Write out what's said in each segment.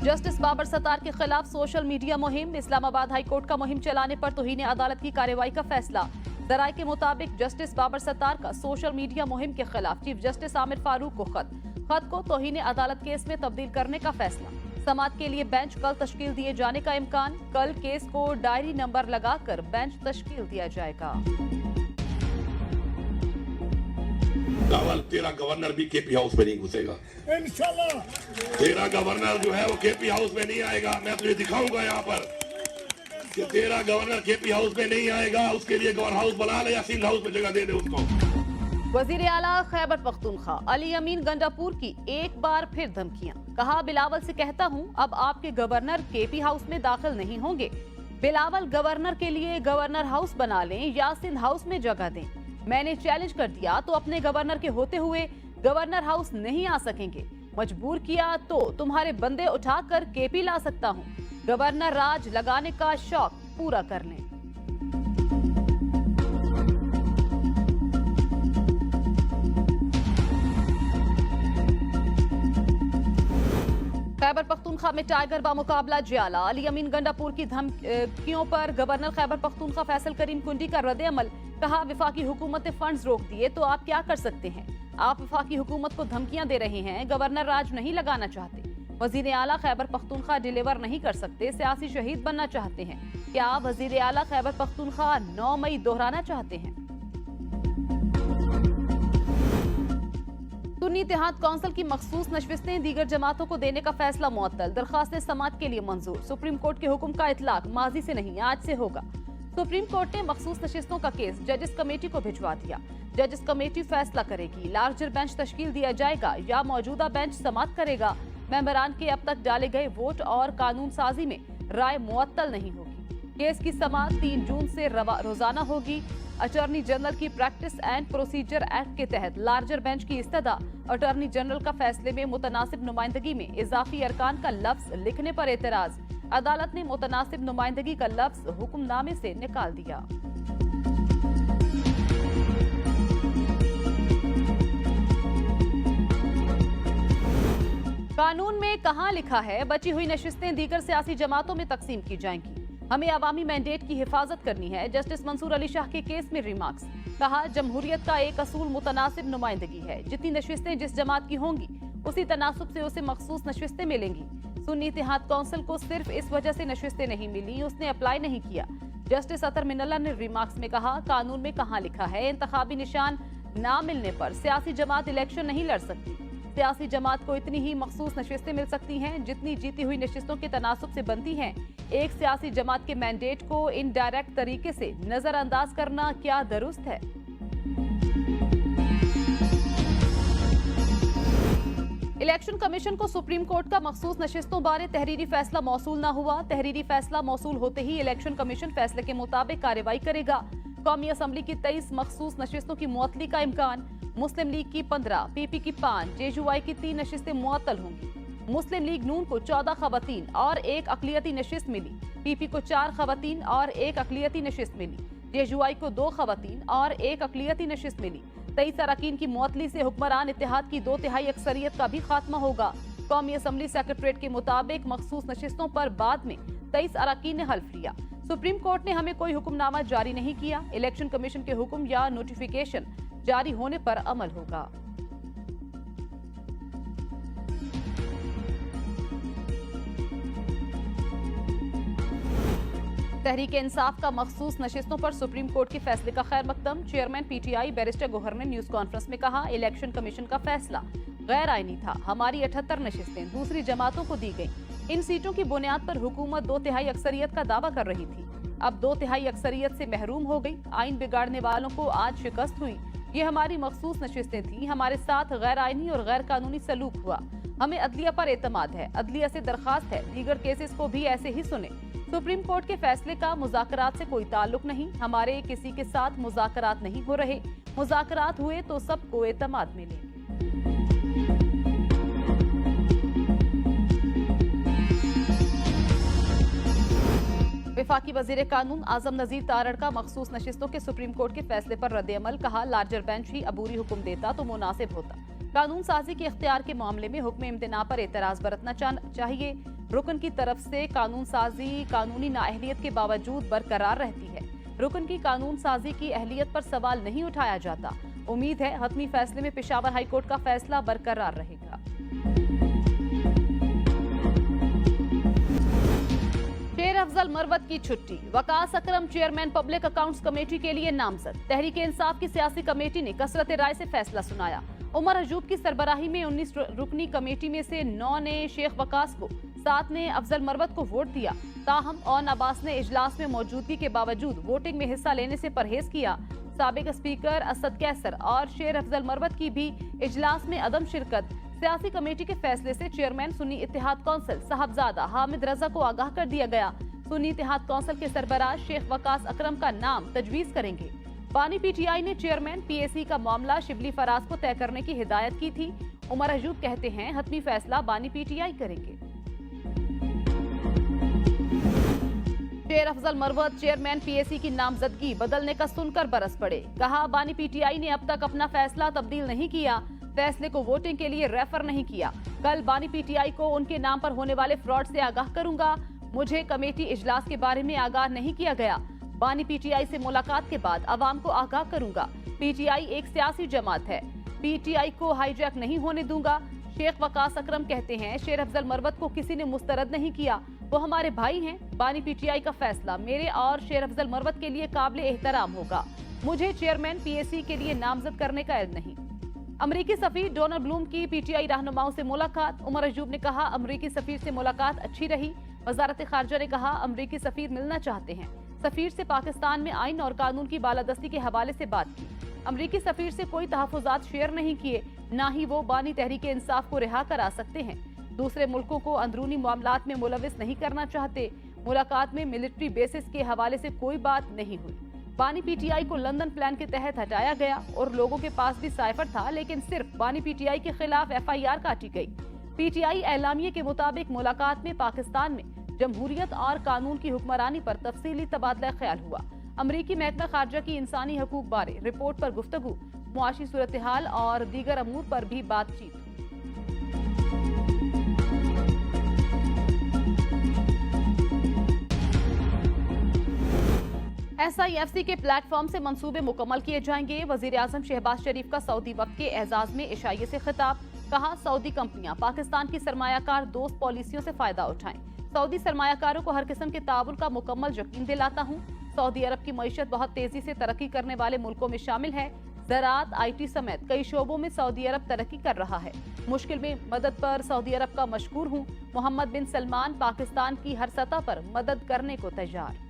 Justice Babar Sattar के खिलाफ social media मुहिम। इस्लामाबाद हाई कोर्ट का मुहिम चलाने पर तौहीन अदालत की कार्रवाई का फैसला। जराये के मुताबिक जस्टिस बाबर सत्तार का सोशल मीडिया मुहिम के खिलाफ चीफ जस्टिस आमिर फारूक को खत को तौहीन अदालत केस में तब्दील करने का फैसला। समाअत के लिए बेंच कल तश्कील दिए जाने का इम्कान। कल केस को डायरी नंबर लगाकर बेंच तश्कील दिया जाएगा। तेरा गवर्नर भी केपी हाउस में नहीं घुसेगा इंशाल्लाह। तेरा गवर्नर जो है वो केपी हाउस में नहीं आएगा। मैं तुझे दिखाऊंगा यहाँ पर कि तेरा गवर्नर केपी हाउस में नहीं आएगा। उसके लिए गवर्नर हाउस बना ले या सिंध हाउस में जगह दे दे उसको। वजीर आला खैबर पख्तूनख्वा अली अमीन गंडापुर की एक बार फिर धमकियां। कहा, बिलावल से कहता हूं अब आपके गवर्नर केपी हाउस में दाखिल नहीं होंगे। बिलावल गवर्नर के लिए गवर्नर हाउस बना लें या सिंध हाउस में जगह दें। मैंने चैलेंज कर दिया तो अपने गवर्नर के होते हुए गवर्नर हाउस नहीं आ सकेंगे। मजबूर किया तो तुम्हारे बंदे उठाकर केपी ला सकता हूं। गवर्नर राज लगाने का शौक पूरा कर लें। खैबर पख्तूनख्वा में टाइगर बामुकाबला ज्याला। अली अमीन गंडापुर की धमकियों पर गवर्नर खैबर पख्तूनख्वा फैसल करीम कुंडी का रद्द-ए-अमल। कहा, विफाकी हुकूमत ने फंड्स रोक दिए तो आप क्या कर सकते हैं। आप विफाकी हुकूमत को धमकियां दे रहे हैं, गवर्नर राज नहीं लगाना चाहते। वजीर आला खैबर पख्तूनख्वा डिलीवर नहीं कर सकते, सियासी शहीद बनना चाहते हैं। क्या वजीर आला खैबर पख्तूनख्वा 9 मई दोहराना चाहते हैं। सुन्नी इत्तेहाद कौंसिल की मखसूस नशस्तें दीगर जमातों को देने का फैसला मुअत्तल। दरखास्तें समाअत के लिए मंजूर। सुप्रीम कोर्ट के हुक्म का इतलाक माजी से नहीं आज से होगा। सुप्रीम कोर्ट ने मखसूस नशिस्तों का केस जजेस कमेटी को भिजवा दिया। जजेस कमेटी फैसला करेगी। लार्जर बेंच तश्कील दिया जाएगा या मौजूदा बेंच समाअत करेगा। मेंबरान के अब तक डाले गए वोट और कानून साजी में राय मुअत्तल नहीं होगी। केस की समाअत 3 जून से रोजाना होगी। अटॉर्नी जनरल की प्रैक्टिस एंड प्रोसीजर एक्ट के तहत लार्जर बेंच की इस्तदा। अटॉर्नी जनरल का फैसले में मुतनासिब नुमाइंदगी में इजाफी अरकान का लफ्ज लिखने पर एतराज। अदालत ने मुतनासिब नुमाइंदगी का लफ्ज हुक्मनामे से निकाल दिया। कानून में कहां लिखा है बची हुई नशिस्तें दीगर सियासी जमातों में तकसीम की जाएंगी। हमें अवामी मैंडेट की हिफाजत करनी है। जस्टिस मंसूर अली शाह के केस में रिमार्क्स। कहा, जमहूरियत का एक असूल मुतनासिब नुमाइंदगी है। जितनी नशिस्तें जिस जमात की होंगी उसी तनासुब से उसे मखसूस नशिस्तें मिलेंगी। सुन्नी इत्तेहाद कौंसिल को सिर्फ इस वजह से नशिस्तें नहीं मिली, उसने अप्लाई नहीं किया। जस्टिस अतर मिनल्ला ने रिमार्क्स में कहा, कानून में कहां लिखा है इंतखाबी निशान ना मिलने पर सियासी जमात इलेक्शन नहीं लड़ सकती। सियासी जमात को इतनी ही मखसूस नशिस्तें मिल सकती हैं जितनी जीती हुई नशिस्तों के तनासुब से बनती हैं। एक सियासी जमात के मैंडेट को इनडायरेक्ट तरीके से नजरअंदाज करना क्या दुरुस्त है। इलेक्शन कमीशन को सुप्रीम कोर्ट का मखसूस नशिस्तों बारे तहरीरी फैसला मौसूल न हुआ। तहरीरी फैसला मौसूल होते ही इलेक्शन कमीशन फैसले के मुताबिक कार्रवाई करेगा। कौमी असम्बली की 23 मखसूस नशिस्तों की मुअत्तली का इम्कान। मुस्लिम लीग की 15, पीपी की 5, जेयूआई की 3 नशिस्तें मुअत्तल होंगी। मुस्लिम लीग नून को 14 खवातीन और 1 अक़लियती नशिस्त मिली। पीपी को 4 खवातीन और 1 अक़लियती नशिस्त मिली। जेयूआई को 2 खवातीन और 1 अक़लियती नशिस्त मिली। 23 अरकान की मुअत्तली से हुक्मरान इत्तेहाद की 2/3 अक्सरियत का भी खात्मा होगा। कौमी असम्बली सेक्रेटरीट के मुताबिक मखसूस नशिस्तों पर बाद में 23 अरकान ने हल्फ लिया। सुप्रीम कोर्ट ने हमें कोई हुक्मनामा जारी नहीं किया। इलेक्शन कमीशन के हुक्म या नोटिफिकेशन जारी होने पर अमल होगा। तहरीक इंसाफ का मखसूस नशिस्तों पर सुप्रीम कोर्ट के फैसले का खैर मकदम। चेयरमैन पीटीआई बैरिस्टर गोहर ने न्यूज कॉन्फ्रेंस में कहा, इलेक्शन कमीशन का फैसला गैर आईनी था। हमारी 78 नशिस्तें दूसरी जमातों को दी गई। इन सीटों की बुनियाद पर हुकूमत 2/3 अक्सरियत का दावा कर रही थी, अब 2/3 अक्सरियत से महरूम हो गई। आइन बिगाड़ने वालों को आज शिकस्त हुई। ये हमारी मखसूस नशिस्तें थी। हमारे साथ गैर आईनी और गैर कानूनी सलूक हुआ। हमें अदलिया पर एतमाद है। अदलिया से दरखास्त है दीगर केसेस को भी ऐसे ही सुने। सुप्रीम कोर्ट के फैसले का मुज़ाकरात से कोई ताल्लुक नहीं। हमारे किसी के साथ मुज़ाकरात नहीं हो रहे। मुज़ाकरात हुए तो सबको एतमाद मिलेंगे। वफाकी वजीर कानून आजम नजीर तारड़ का मखसूस नशिस्तों के सुप्रीम कोर्ट के फैसले पर रद्द-ए-अमल। कहा, लार्जर बेंच ही अबूरी हुक्म देता तो मुनासिब होता। कानून साजी के इख्तियार के मामले में हुक्म इम्तिना पर एतराज बरतना चाहिए। रुकन की तरफ से कानून साजी कानूनी नाअहलियत के बावजूद बरकरार रहती है। रुकन की कानून साजी की अहलियत पर सवाल नहीं उठाया जाता। उम्मीद है हतमी फैसले में पेशावर हाईकोर्ट का फैसला बरकरार रहेगा। शेर अफजल मरवत की छुट्टी, वकास अकरम चेयरमैन पब्लिक अकाउंट्स कमेटी के लिए नामजद। तहरीक इंसाफ की सियासी कमेटी ने कसरत राय से फैसला सुनाया। उमर अजूब की सरबराही में 19 रुकनी कमेटी में से 9 ने शेख वकास को, 7 ने अफजल मरवत को वोट दिया। ताहम ऑन अब्बास ने इजलास में मौजूदगी के बावजूद वोटिंग में हिस्सा लेने से परहेज किया। साबिक स्पीकर असद कैसर और शेर अफजल मरवत की भी इजलास में अदम शिरकत। सियासी कमेटी के फैसले से चेयरमैन सुन्नी इत्तेहाद कौंसिल साहबजादा हामिद रजा को आगाह कर दिया गया। सुन्नी इत्तेहाद कौंसिल के सरबराह शेख वकास अकरम का नाम तजवीज करेंगे। बानी पीटीआई ने चेयरमैन पीएसी का मामला शिबली फराज को तय करने की हिदायत की थी। उमर अजूब कहते हैं हतमी फैसला बानी पीटीआई करेंगे। शेर अफजल मरवत चेयरमैन पीएसी की नामजदगी बदलने का सुनकर बरस पड़े। कहा बानी पीटीआई ने अब तक अपना फैसला तब्दील नहीं किया, फैसले को वोटिंग के लिए रेफर नहीं किया। कल बानी पीटीआई को उनके नाम पर होने वाले फ्रॉड से आगाह करूंगा। मुझे कमेटी इजलास के बारे में आगाह नहीं किया गया। बानी पीटीआई से मुलाकात के बाद अवाम को आगाह करूंगा। पीटीआई एक सियासी जमात है, पीटीआई को हाईजैक नहीं होने दूंगा। शेख वकास अकरम कहते हैं शेर अफजल मरवत को किसी ने मुस्तरद नहीं किया, वो हमारे भाई हैं। बानी पीटीआई का फैसला मेरे और शेर अफजल मरवत के लिए काबिल एहतराम होगा। मुझे चेयरमैन पीएसी के लिए नामजद करने का इल्म नहीं। अमरीकी सफीर डोनाल्ड ब्लूम की पीटीआई रहनुमाओं से मुलाकात। उमर अजूब ने कहा अमरीकी सफीर से मुलाकात अच्छी रही। वजारत खारजा ने कहा अमरीकी सफीर मिलना चाहते हैं। सफीर से पाकिस्तान में आइन और कानून की बालादस्ती के हवाले से बात की। अमरीकी सफीर से कोई तहफुजात शेयर नहीं किए, न ही वो बानी तहरीक इंसाफ को रिहा करा सकते हैं। दूसरे मुल्कों को अंदरूनी मामलात में मुलविस नहीं करना चाहते। मुलाकात में मिलिट्री बेसिस के हवाले से कोई बात नहीं हुई। बानी पीटीआई को लंदन प्लान के तहत हटाया गया और लोगों के पास भी साइफर था, लेकिन सिर्फ बानी पीटीआई के खिलाफ FIR काटी गई। पीटीआई एलामिये के मुताबिक मुलाकात में पाकिस्तान में जमहूरियत और कानून की हुक्मरानी पर तफसीली तबादला ख्याल हुआ। अमरीकी महकमा खारजा की इंसानी हकूक बारे रिपोर्ट पर गुफ्तगू, मुआशी सूरत हाल और दीगर अमूर पर भी बातचीत। SIFC के प्लेटफॉर्म से मंसूबे मुकम्मल किए जाएंगे। वजीर आजम शहबाज शरीफ का सऊदी वक्त के एजाज में इशाइये से खिताब। कहा सऊदी कंपनियां पाकिस्तान की सरमायाकार दोस्त पॉलिसियों से फायदा उठाएं। सऊदी सरमायाकारों को हर किस्म के ताउन का मुकम्मल यकीन दिलाता हूँ। सऊदी अरब की मईशत बहुत तेजी से तरक्की करने वाले मुल्कों में शामिल है। ज़राअत, IT समेत कई शोबों में सऊदी अरब तरक्की कर रहा है। मुश्किल में मदद पर सऊदी अरब का मशकूर हूँ। मोहम्मद बिन सलमान पाकिस्तान की हर सतह पर मदद करने को तैयार।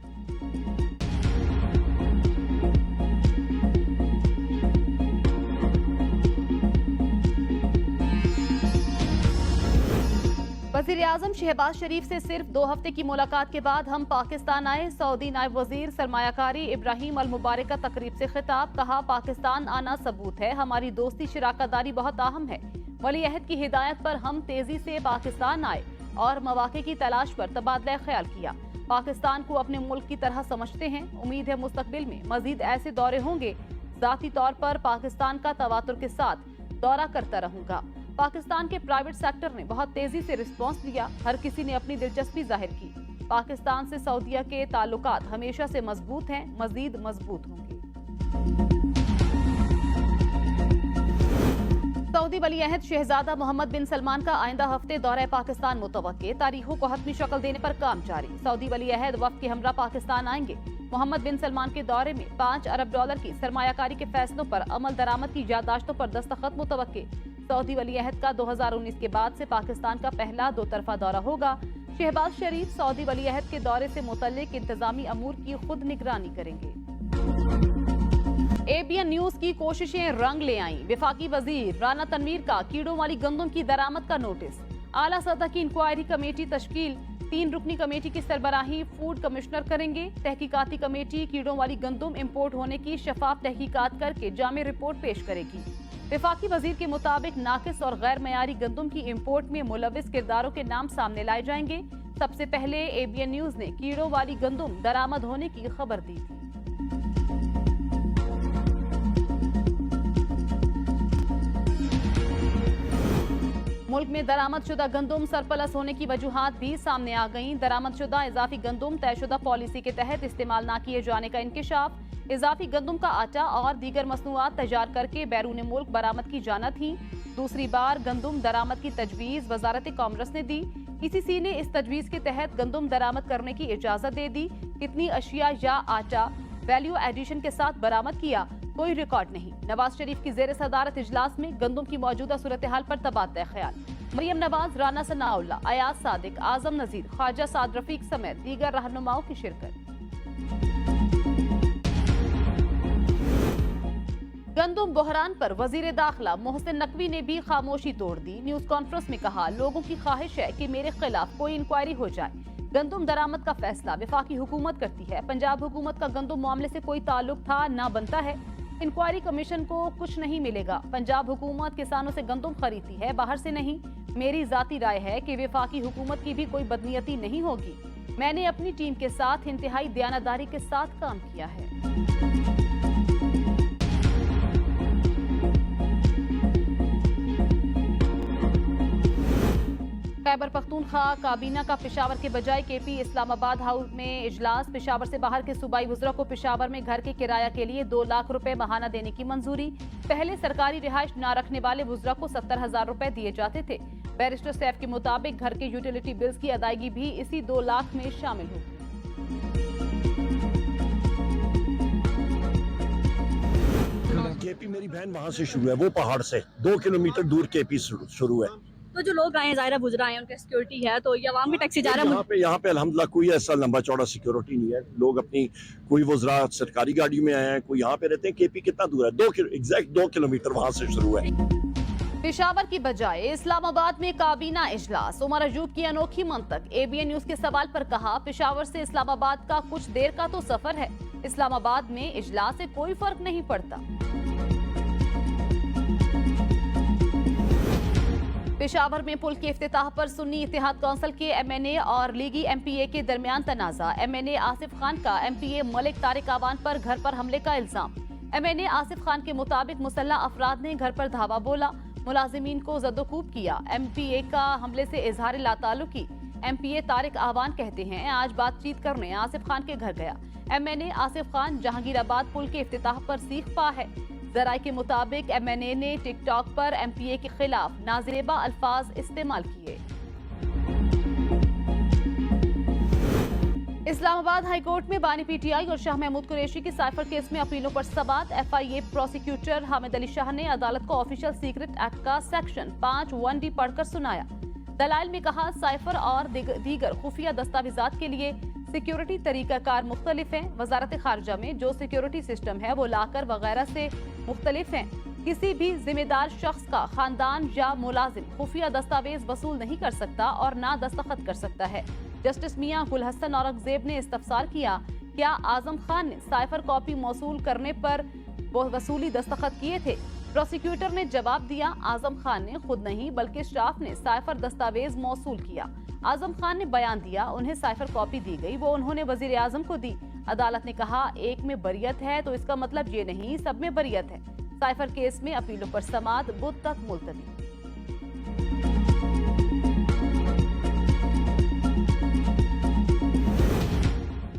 वज़ीर आज़म शहबाज शरीफ से सिर्फ 2 हफ्ते की मुलाकात के बाद हम पाकिस्तान आए। सऊदी नायब वजीर सरमायाकारी इब्राहिम अल मुबारक का तकरीब से खिताब। कहा पाकिस्तान आना सबूत है, हमारी दोस्ती शराकतदारी बहुत अहम है। वली अहद की हिदायत पर हम तेजी से पाकिस्तान आए और मौके की तलाश पर तबादला ख्याल किया। पाकिस्तान को अपने मुल्क की तरह समझते हैं। उम्मीद है मुस्तकबिल में मजीद ऐसे दौरे होंगे। ज़ाती तौर पर पाकिस्तान का तवातुर के साथ दौरा करता रहूंगा। पाकिस्तान के प्राइवेट सेक्टर ने बहुत तेजी से रिस्पॉन्स दिया। हर किसी ने अपनी दिलचस्पी जाहिर की। पाकिस्तान से सऊदीया के ताल्लुकात हमेशा से मजबूत हैं, मजीद मजबूत होंगे। सऊदी वली अहद शहजादा मोहम्मद बिन सलमान का आइंदा हफ्ते दौरा पाकिस्तान मुतवक्के। तारीखों को हतमी शक्ल देने पर काम जारी। सऊदी वली अहद वफ्द के हमरा पाकिस्तान आएंगे। मोहम्मद बिन सलमान के दौरे में $5 अरब की सरमायाकारी के फैसलों पर अमल दरामद की यादाश्तों पर दस्तखत मुतवक्के। सऊदी वली अहद का 2019 के बाद से पाकिस्तान का पहला 2 तरफा दौरा होगा। शहबाज शरीफ सऊदी वली अहद के दौरे से मुतल्लिक इंतजामी अमूर की खुद निगरानी करेंगे। ABN न्यूज की कोशिशें रंग ले आईं। वफाकी वजीर राना तनवीर का कीड़ों वाली गंदम की दरामद का नोटिस। आला सतह की इंक्वायरी कमेटी तश्कील। 3 रुकनी कमेटी की सरबराही फूड कमिश्नर करेंगे। तहकीकाती कमेटी कीड़ों वाली गंदम इम्पोर्ट होने की शफाफ तहकीकात करके जामे रिपोर्ट पेश करेगी। वफाकी वजीर के मुताबिक नाकिस और गैर मयारी गंदम की इम्पोर्ट में मुलविस किरदारों के नाम सामने लाए जाएंगे। सबसे पहले ABN न्यूज ने कीड़ों वाली गंदम दरामद होने की खबर दी थी। मुल्क में दरामदशुदा गंदुम सरप्लस होने की वजूहात भी सामने आ गईं। दरामदशुदा इजाफी गंदुम तयशुदा पॉलिसी के तहत इस्तेमाल न किए जाने का इंकशाफ, इजाफी गंदुम का आटा और दीगर मसनूआत तैयार करके बैरून मुल्क बरामद की जाना थी। दूसरी बार गंदुम दरामद की तजवीज़ वजारत कॉमर्स ने दी। ईसीसी ने इस तजवीज़ के तहत गंदुम दरामद करने की इजाजत दे दी। कितनी अशिया या आटा वैल्यू एडिशन के साथ बरामद किया, कोई रिकॉर्ड नहीं। नवाज शरीफ की जेर सदारत इजलास में गंदुम की मौजूदा सूरत हाल पर तबादला ख्याल। मरियम नवाज, राना सनाउल्लाह, अयाज सादिक, आजम नजीर, ख्वाजा साद रफीक समेत दीगर रहनुमाओं की शिरकत। गंदुम बहरान पर वजीर दाखिला मोहसिन नकवी ने भी खामोशी तोड़ दी। न्यूज कॉन्फ्रेंस में कहा, लोगों की ख्वाहिश है कि मेरे खिलाफ कोई इंक्वायरी हो जाए। गंदुम दरामद का फैसला वफाकी हुकूमत करती है। पंजाब हुकूमत का गंदुम मामले से कोई ताल्लुक था ना बनता है। इंक्वायरी कमीशन को कुछ नहीं मिलेगा। पंजाब हुकूमत किसानों से गंदुम खरीदती है, बाहर से नहीं। मेरी जाती राय है कि वफाकी हुकूमत की भी कोई बदनीयती नहीं होगी। मैंने अपनी टीम के साथ इंतहाई दयानतदारी के साथ काम किया है। खैबर पख्तूनख्वा काबीना का पेशावर के बजाय केपी इस्लामाबाद हाउस में इजलास। पेशावर से बाहर के सूबाई वज़रा को पेशावर में घर के किराया के लिए 2 लाख रुपए माहाना देने की मंजूरी। पहले सरकारी रिहाइश न रखने वाले वज़रा को 70,000 रुपए दिए जाते थे। बैरिस्टर सैफ के मुताबिक घर के यूटिलिटी बिल्स की अदायगी भी इसी 2 लाख में शामिल होगी। केपी मेरी बहन वहाँ से शुरू है, वो पहाड़ से 2 किलोमीटर दूर केपी शुरू है। तो जो लोग आए ज़ाहिर गुजरा है, उनकी सिक्योरिटी है, तो ये आवाम भी टैक्सी जा रहा है। यहाँ पे अल्हम्दुलिल्लाह कोई ऐसा लंबा चौड़ा सिक्योरिटी नहीं है। लोग अपनी कोई वज़रा सरकारी गाड़ी में आए हैं, कोई यहाँ पे रहते हैं। केपी कितना दूर है? 2 किलोमीटर वहाँ से शुरू है। पेशावर की बजाय इस्लामाबाद में काबीना इजलास। उमर अयूब की अनोखी मंतक। एबीएन न्यूज के सवाल पर कहा, पेशावर से इस्लामाबाद का कुछ देर का तो सफर है। इस्लामाबाद में इजलास से कोई फर्क नहीं पड़ता। पेशावर में पुल के इफ्तिताह पर सुन्नी इत्तेहाद काउंसिल के एमएनए और लीगी एमपीए के दरमियान तनाजा। एमएनए आसिफ खान का एमपीए मलिक तारिक आवान पर घर पर हमले का इल्जाम। एमएनए आसिफ खान के मुताबिक मुसल्लह अफराद ने घर पर धावा बोला, मुलाजिमीन को जदोकूब किया। एमपीए का हमले से इजहार लाताल्लुकी। एमपीए तारिक आवान कहते हैं, आज बातचीत करने आसिफ खान के घर गया। एमएनए आसिफ खान जहांगीराबाद पुल के इफ्तिताह पर सीख पा है। जराए के मुताबिक एमएनए ने टिकटॉक पर एमपीए के खिलाफ नाज़िरेबा अल्फाज इस्तेमाल किए। इस्लामाबाद हाई कोर्ट में बानी पीटीआई और शाह महमूद कुरैशी की साइफर केस में अपीलों पर समाअत। एफआईए प्रोसिक्यूटर हामिद अली शाह ने अदालत को ऑफिशियल सीक्रेट एक्ट का सेक्शन 5(1)D पढ़कर सुनाया। दलाइल में कहा, साइफर और दीगर खुफिया दस्तावेजात के लिए सिक्योरिटी तरीकाकार मुख्तलिफ हैं। वजारत खारजा में जो सिक्योरिटी सिस्टम है वो लाकर वगैरह से मुख्तलिफ हैं। किसी भी जिम्मेदार शख्स का खानदान या मुलाजिम खुफिया दस्तावेज वसूल नहीं कर सकता और ना दस्तखत कर सकता है। जस्टिस मियां गुलहसन औरंगजेब ने इस्तफसार किया, क्या आजम खान ने साइफर कॉपी मौसूल करने पर वसूली दस्तखत किए थे? प्रोसिक्यूटर ने जवाब दिया, आजम खान ने खुद नहीं बल्कि स्टाफ ने साइफर दस्तावेज मौसूल किया। आजम खान ने बयान दिया, उन्हें साइफर कॉपी दी गई, वो उन्होंने वजीर आजम को दी। अदालत ने कहा, एक में बरियत है तो इसका मतलब ये नहीं सब में बरियत है। साइफर केस में अपीलों पर समाअत बुध तक मुलतवी।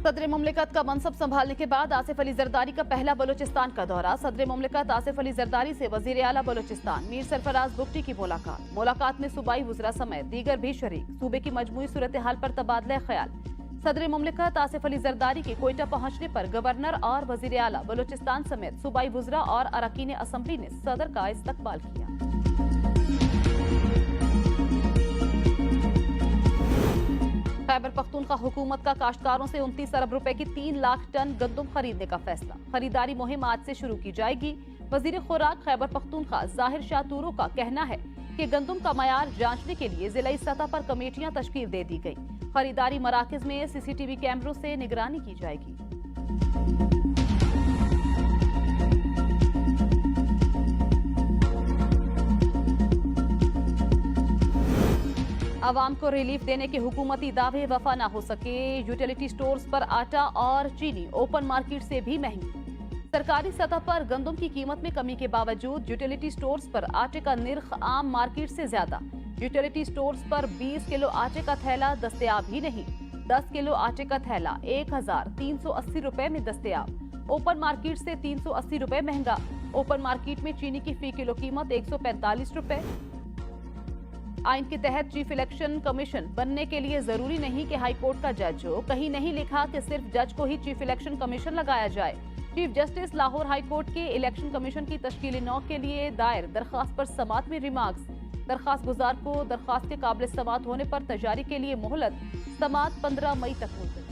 सदर मुमलिकत का मनसब संभालने के बाद आसिफ अली जरदारी का पहला बलूचिस्तान का दौरा। सदर मुमलिकत आसिफ अली जरदारी से वजीर आला बलूचिस्तान मीर सरफराज बुगटी की मुलाकात में सूबाई वज़रा समेत दीगर भी शरीक। सूबे की मजमूई सूरत हाल पर तबादला ख्याल। सदर मुमलिकत आसिफ अली जरदारी के कोयटा पहुंचने पर गवर्नर और वजीर आला बलूचिस्तान समेत सूबाई वज़रा और अरकान असम्बली ने सदर का इस्तकबाल किया। खैबर पख्तूनख्वा हुकूमत का काश्तकारों से 29 अरब रुपए की 3 लाख टन गंदुम खरीदने का फैसला। खरीदारी मुहिम आज से शुरू की जाएगी। वजीर खुराक खैबर पख्तूनख्वा जाहिर शाह तूरो का कहना है कि गंदुम का मयार जांचने के लिए जिलाई सतह पर कमेटियां तश्कील दे दी गई। खरीदारी मराकज में सीसीटीवी कैमरों से निगरानी की जाएगी। आवाम को रिलीफ देने के हुकूमती दावे वफा न हो सके। यूटिलिटी स्टोर्स पर आटा और चीनी ओपन मार्केट से भी महंगी। सरकारी सतह पर गंदम की कीमत में कमी के बावजूद यूटिलिटी स्टोर्स पर आटे का निर्ख आम मार्केट से ज्यादा। यूटिलिटी स्टोर्स पर 20 किलो आटे का थैला दस्तयाब ही नहीं, 10 किलो आटे का थैला 1380 रुपए में दस्तयाब। ओपन मार्केट से 380 रुपए महंगा। ओपन मार्केट में चीनी की फी किलो कीमत 145 रुपए। आइन के तहत चीफ इलेक्शन कमीशन बनने के लिए जरूरी नहीं कि हाईकोर्ट का जज हो। कहीं नहीं लिखा कि सिर्फ जज को ही चीफ इलेक्शन कमीशन लगाया जाए। Chief justice Lahore high court के इलेक्शन कमीशन की तश्कील नौ के लिए दायर दरखास्त पर समाअत में रिमार्क्स। दरखास्त गुजार को दरखास्त के काबिल समाअत होने पर तैयारी के लिए मोहलत। समाअत 15 मई तक मुलतवी।